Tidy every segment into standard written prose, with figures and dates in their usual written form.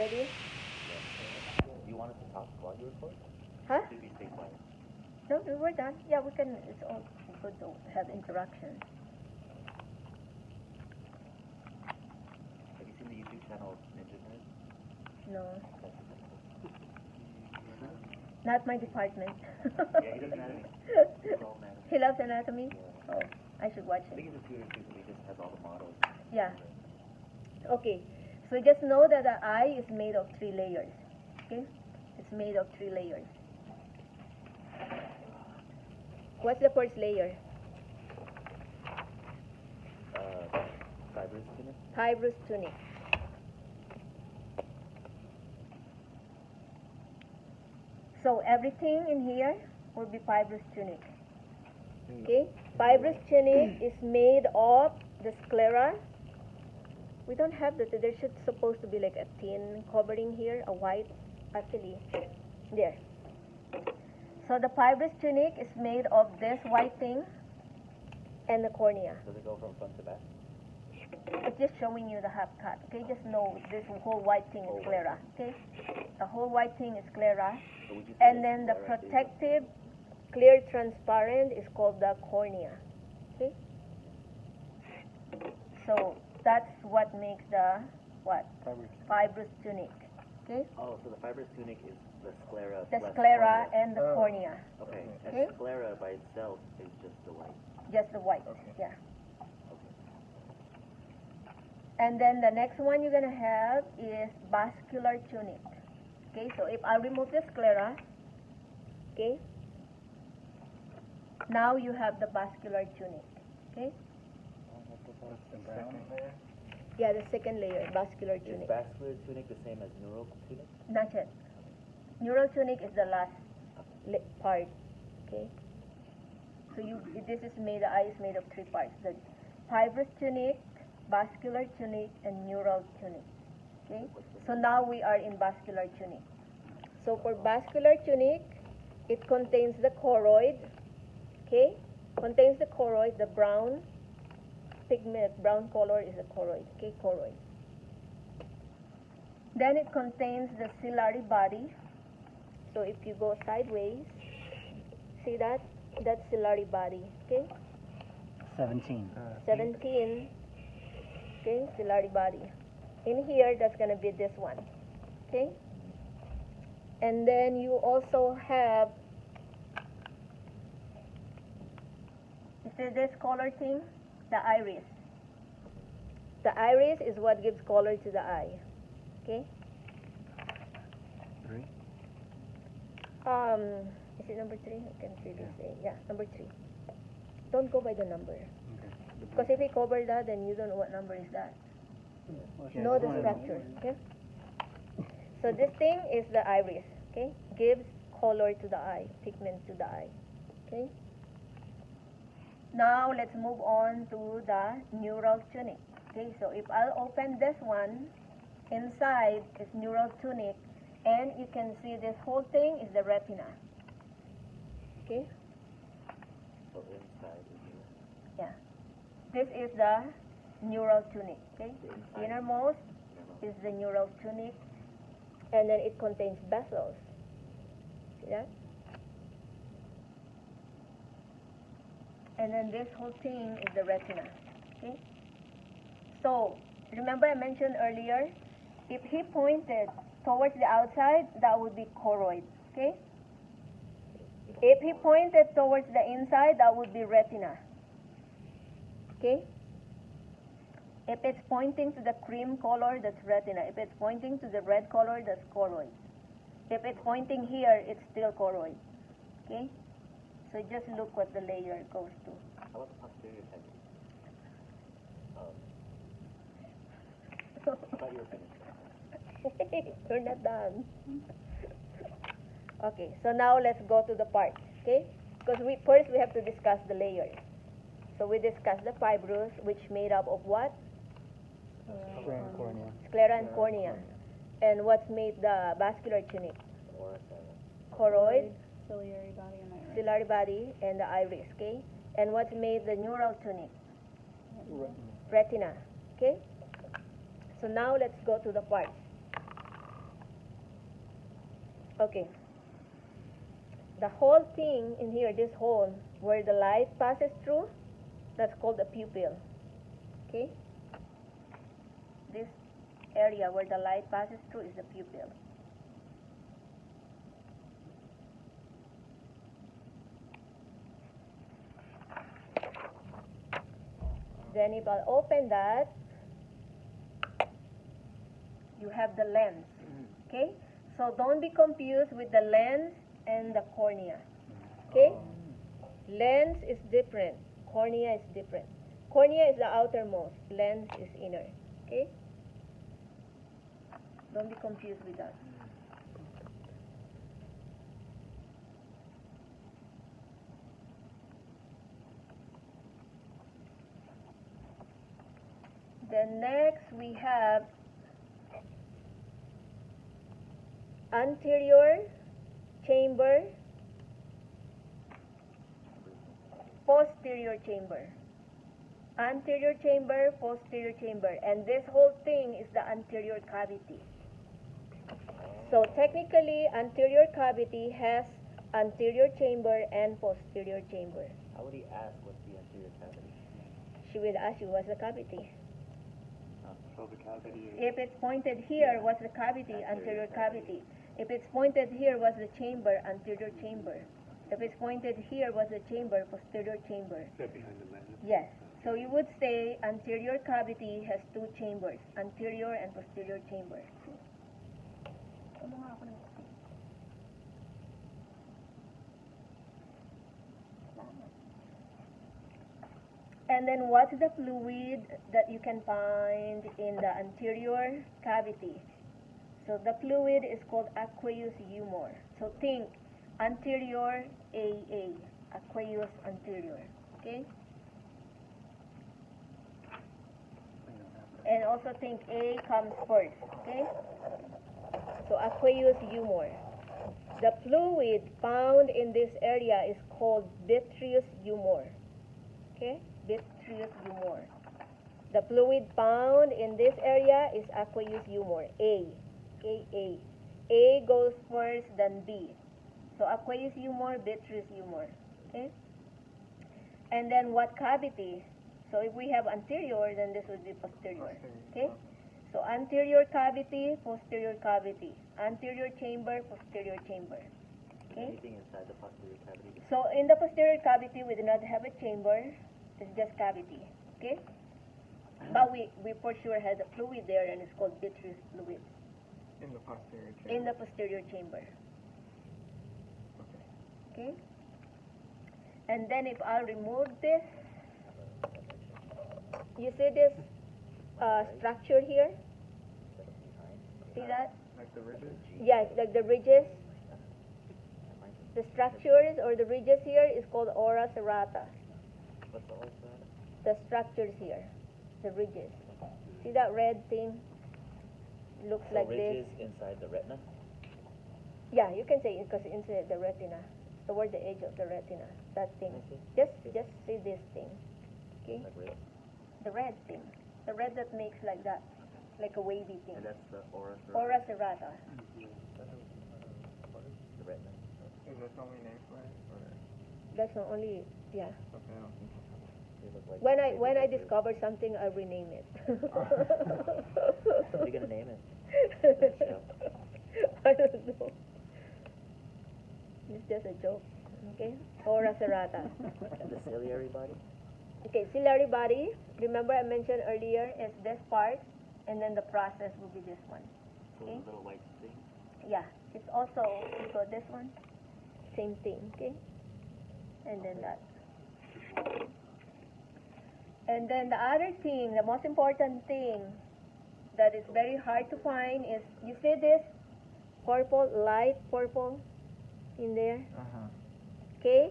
Ready? Do you want us to talk while you record? Huh? Should we stay quiet? No, we're done. Yeah, we can. It's all good to have interaction. Have you seen the YouTube channel Ninja Nerd? No, not my department. Yeah, he does anatomy. He's all anatomy. He loves anatomy. Yeah. Oh, I should watch I it. think he's a tutor too, so he just has all the models. Yeah. Okay. So just know that the eye is made of 3 layers. Okay? It's made of 3 layers. What's the first layer? Fibrous tunic? Fibrous tunic. So everything in here will be fibrous tunic. Okay? Fibrous tunic is made of the sclera. We don't have that. There should supposed to be like a thin covering here, a white, actually, there. So the fibrous tunic is made of this white thing and the cornea. Does it go from front to back? It's just showing you the half cut. Okay, just know this whole white thing is sclera. Okay, the whole white thing is sclera, So would you say and that then the sclera is- protective, clear, transparent is called the cornea. Okay, so that's what makes the what fibrous tunic. Okay, Oh, so the fibrous tunic is the sclera the plus sclera cornea. and the cornea, Okay, Okay. and sclera by itself is just the white. just the white. Okay. Yeah. Okay. And then the next one you're going to have is vascular tunic. Okay, so if I remove the sclera, okay, now you have the vascular tunic. Okay, The brown layer? yeah, the second layer, vascular Is tunic. vascular tunic the same as neural tunic? Not yet. Neural tunic is the last part. Okay, so this is made. The eye is made of 3 parts: the fibrous tunic, vascular tunic, and neural tunic. Okay, so now we are in vascular tunic. So for vascular tunic, it contains the choroid. Okay, contains the choroid, the brown pigment, brown color is the choroid. Okay, choroid. Then it contains the ciliary body. So if you go sideways, see that? That's ciliary body. Okay, 17. 17. Okay, ciliary body. In here, that's gonna be this one. Okay, and then you also have, you see this color thing, the iris. The iris is what gives color to the eye. Okay. 3? Is it number 3? I can really say. Yeah, number 3. Don't go by the number. Okay. Because if we cover that, then you don't know what number is that. Know the structure. Okay. So this thing is the iris. Okay, gives color to the eye, pigment to the eye. Okay. Now let's move on to the neural tunic. Okay, so if I'll open this one, inside is neural tunic, and you can see this whole thing is the retina. Okay. So inside is here. Yeah. This is the neural tunic. Okay. The inside. Innermost is the neural tunic, and then it contains vessels. See that? And then this whole thing is the retina. Okay? So, remember I mentioned earlier, if he pointed towards the outside, that would be choroid. Okay? If he pointed towards the inside, that would be retina. Okay? If it's pointing to the cream color, that's retina. If it's pointing to the red color, that's choroid. If it's pointing here, it's still choroid. Okay? So just look what the layer goes to. How about the posterior side? I thought you were finished. You're not done. Okay, so now let's go to the parts. Okay? Because first we have to discuss the layers. So we discussed the fibrous, which made up of what? Sclera and cornea. Sclera and cornea. And what's made the vascular tunic? Or Choroid, Ciliary body and iris. ciliary body, and the iris. Okay? And what's made the neural tunic? Retina. Okay? So now let's go to the parts. Okay. The whole thing in here, this hole where the light passes through, that's called the pupil. Okay? This area where the light passes through is the pupil. Then if I open that, you have the lens. Okay? So don't be confused with the lens and the cornea. Okay? Lens is different. Cornea is different. Cornea is the outermost. Lens is inner. Okay? Don't be confused with that. Then next we have anterior chamber, posterior chamber. Anterior chamber, posterior chamber. And this whole thing is the anterior cavity. So technically, anterior cavity has anterior chamber and posterior chamber. How would he ask what's the anterior cavity? She will ask you what's the cavity. So the cavity is... If it's pointed here, what's the cavity? Anterior cavity. If it's pointed here, what's the chamber? Anterior chamber. If it's pointed here, what's the chamber? Posterior chamber. behind the lens? Yes. So you would say anterior cavity has two chambers, anterior and posterior chamber. And then what's the fluid that you can find in the anterior cavity? So the fluid is called aqueous humor. So think anterior AA, aqueous anterior, okay? And also think A comes first, okay? So aqueous humor. The fluid found in this area is called vitreous humor, okay? Vitreous humor. The fluid found in this area is aqueous humor, A, okay, A. A goes first, then B. So aqueous humor, vitreous humor, okay? And then what cavity? So if we have anterior, then this would be posterior, okay? So anterior cavity, posterior cavity. Anterior chamber, posterior chamber, okay? Anything inside the posterior cavity? So in the posterior cavity, we do not have a chamber. It's just cavity, okay? But we for sure have the fluid there, and it's called vitreous fluid In the posterior chamber. in the posterior chamber, okay? And then if I remove this, you see this structure here? See that? Like the ridges? Yes, like the ridges. The structures or the ridges here is called ora serrata. What's the also? The structures here, the ridges. See that red thing? Looks So like ridges this. inside the retina? Yeah, you can say it because inside the retina, toward the edge of the retina, that thing. I see. Just see this thing, okay? Like red? The red thing, the red that makes like that, like a wavy thing. And that's the aura. Ora serrata. The retina. Is that the only name for it? Or That's not only, yeah. okay, I don't think so. They look like When I baby blue. discover something, I rename it. What are you gonna name it? I don't know. It's just a joke, okay? Ora serrata. And the ciliary body? Okay, ciliary body. Remember I mentioned earlier is this part, and then the process will be this one. So Okay. the little white thing? Yeah, it's also you got this one, same thing, okay? And then that. And then the other thing, the most important thing that is very hard to find is, you see this purple, light purple in there? Uh-huh. Okay?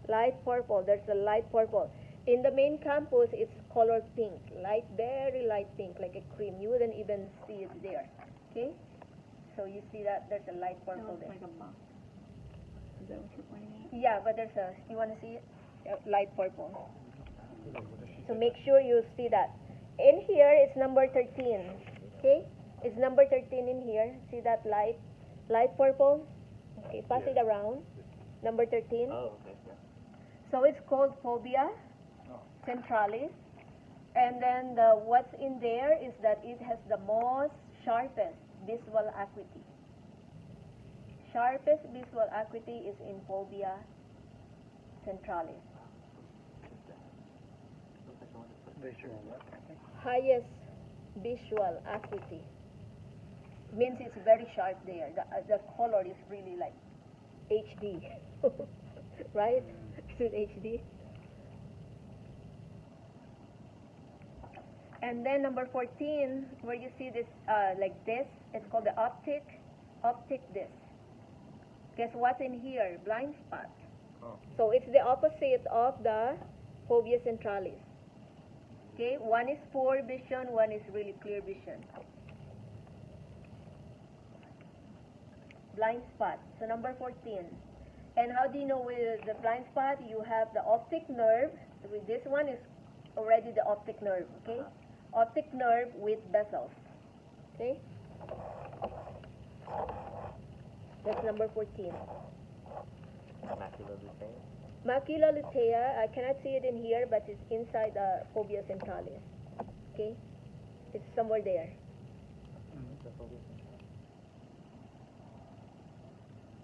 Light purple, there's a light purple. In the main campus, it's color pink, light, very light pink, like a cream. You wouldn't even see it there, okay? So you see that there's a light It purple looks there. like a box. Is that what you're pointing at? Yeah, but there's a, you want to see it? Light purple. So make sure you see that. In here, it's number 13, okay? It's number 13 in here. See that light purple? Okay, pass it around. Number 13. Oh, okay. Yeah. So it's called fovea centralis. And then what's in there is that it has the most sharpest visual acuity. Sharpest visual acuity is in fovea centralis. Highest visual acuity means it's very sharp there. The color is really like HD, right? Is it HD? And then number 14, where you see this like this, it's called the optic disc. Guess what's in here? Blind spot. Oh. So it's the opposite of the fovea centralis. Okay, one is poor vision, one is really clear vision. Blind spot. So number 14. And how do you know with the blind spot? You have the optic nerve. With this one is already the optic nerve. Okay, optic nerve with bezels. Okay, that's number 14. Macula lutea. Macula lutea, I cannot see it in here, but it's inside the fovea centralis. Okay, it's somewhere there. The fovea centralis.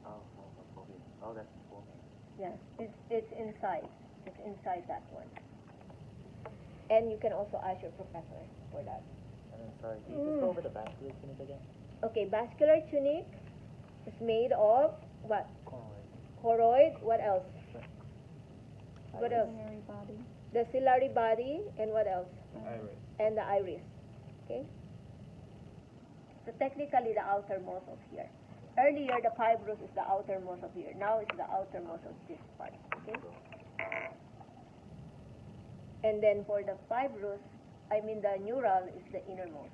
The fovea. Oh, that's the fovea. Yes, it's inside. It's inside that one. And you can also ask your professor for that. And then, sorry, can you just go over the vascular tunic again? Okay, vascular tunic is made of what? Choroid. What else? What else? Ciliary body. The ciliary body, and what else? Iris. And the iris. Okay. So technically, the outermost of here. Earlier, the fibrous is the outermost of here. Now it's the outermost of this part. Okay. And then for the fibrous, I mean the neural is the innermost.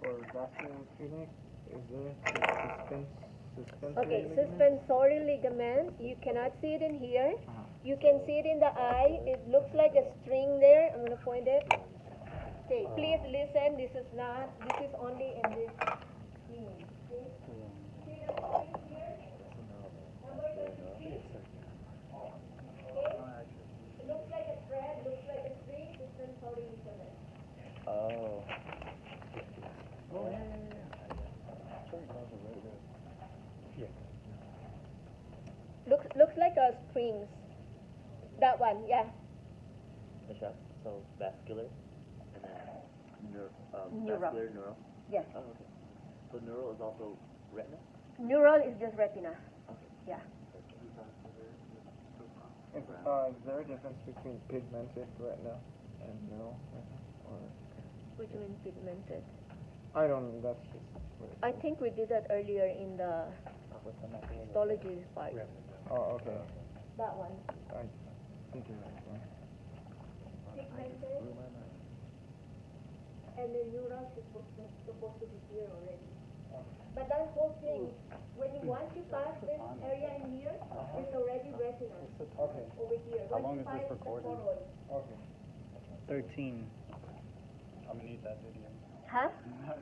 For vascular tunic, is there suspensory Okay, ligament? suspensory ligament. You cannot see it in here. You can see it in the eye. It looks like a string there. I'm going to point it. Okay, please listen. This is only in this screen. Okay? See the point here? Number 23. Okay? It looks like a thread, looks like a string, suspensory ligament. Oh. Looks like a strings. That one, yeah. Michelle, so vascular, and then Neural. vascular, neural. Yes. Oh, okay. So neural is also retina? Neural is just retina. Yeah. Is there a difference between pigmented retina and neural retina? Or Which means pigmented. I don't know. That's just. What I think we did that earlier in the What's the macula? histology part. Oh, okay. That one. I think you're right. Yeah. Pigmented, Blew my mind. and the neural is supposed to be here already. But that whole thing, once you pass this area in here, it's already retina Okay. over here. How Once long you is pass this the recording? choroid. Okay. 13. I'm gonna need that video. Huh?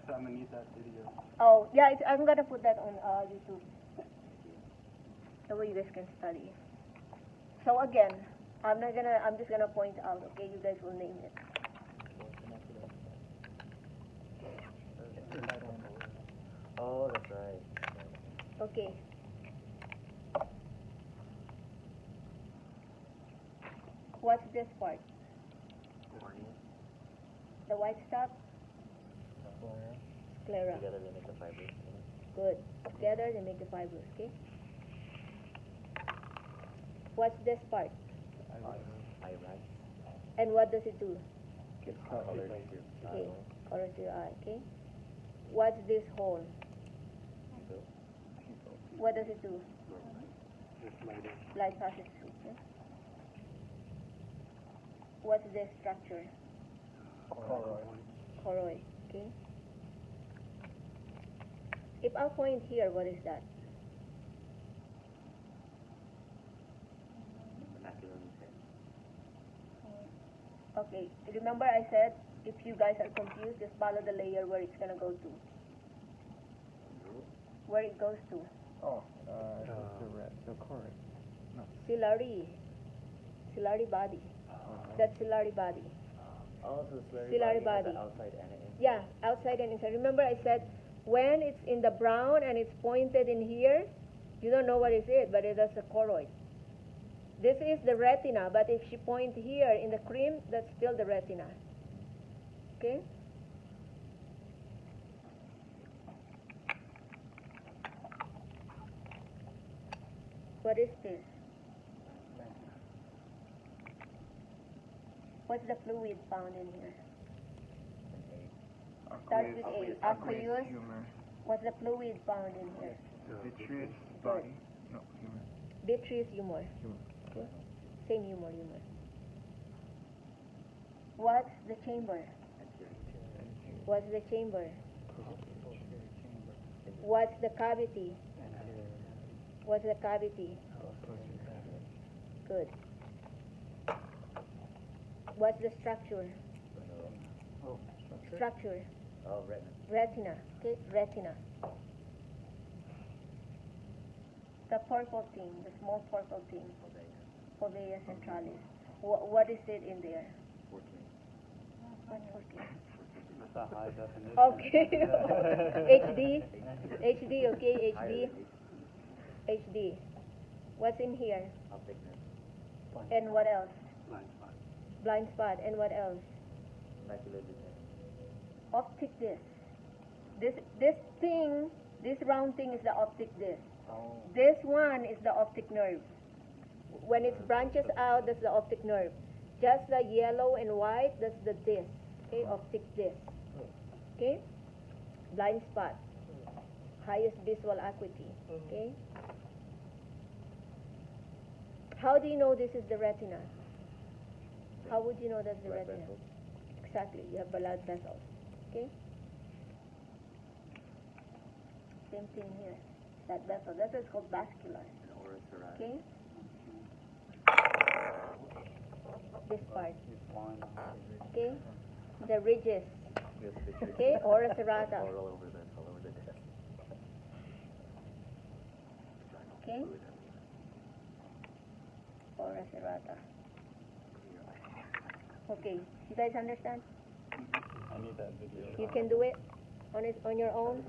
So I'm gonna need that video. Oh, yeah, I'm gonna put that on YouTube. So you guys can study. So again, I'm just gonna point out, okay, you guys will name it. Oh, that's right. Okay. What's this part? Cornea. The white stuff? Sclera. Together they make the fibrous. Good. Together they make the fibers, okay? What's this part? Iris. And what does it do? Gives color to your Okay, eye. color to your eye, okay? What's this hole? What does it do? Light passes through, okay? What's this structure? Choroid, okay? If I point here, what is that? Macula lutea. Okay, remember I said if you guys are confused, just follow the layer where it's gonna go to. where it goes to. Oh, the choroid. Ciliary body. That's ciliary body. Also, Ciliary has body. the outside and an inside. Yeah, outside and inside. Remember I said when it's in the brown and it's pointed in here, you don't know what is it, but that's a choroid. This is the retina, but if she point here in the cream, that's still the retina. Okay? What is this? What's the fluid found in here? Starts with A. Aqueous. Humor. What's the fluid found in here? Vitreous body. No, humor. Vitreous humor. Humor. Okay? Same humor. What's the chamber? What's the chamber? What's the cavity? What's the cavity? Good. What's the structure? Structure. Oh, retina. Retina. Okay, retina. The purple thing, the small purple thing, fovea centralis. What is it in there? 14. What 14? That's a high definition. Okay. HD, okay, HD. HD. What's in here? Optic nerve. And what else? Blind spot. Blind spot. And what else? Macular degeneration. Optic disc. This thing, this round thing is the optic disc. Oh. This one is the optic nerve. When it branches out, that's the optic nerve. Just the yellow and white, that's the disc. Okay, optic disc. Okay? Blind spot. Highest visual acuity. Okay? How do you know this is the retina? How would you know that's the Blood retina? vessels. Exactly, you have blood vessels. Okay? Same thing here. That vessel. That is called vascular. And aura serratus. Okay? This part. He's blind. Okay? The ridges. Yes, vitreous. Okay? Aura serrata. All over the desk. Okay? Aura serrata. Okay. You guys understand? I need that video. You can do it on your own.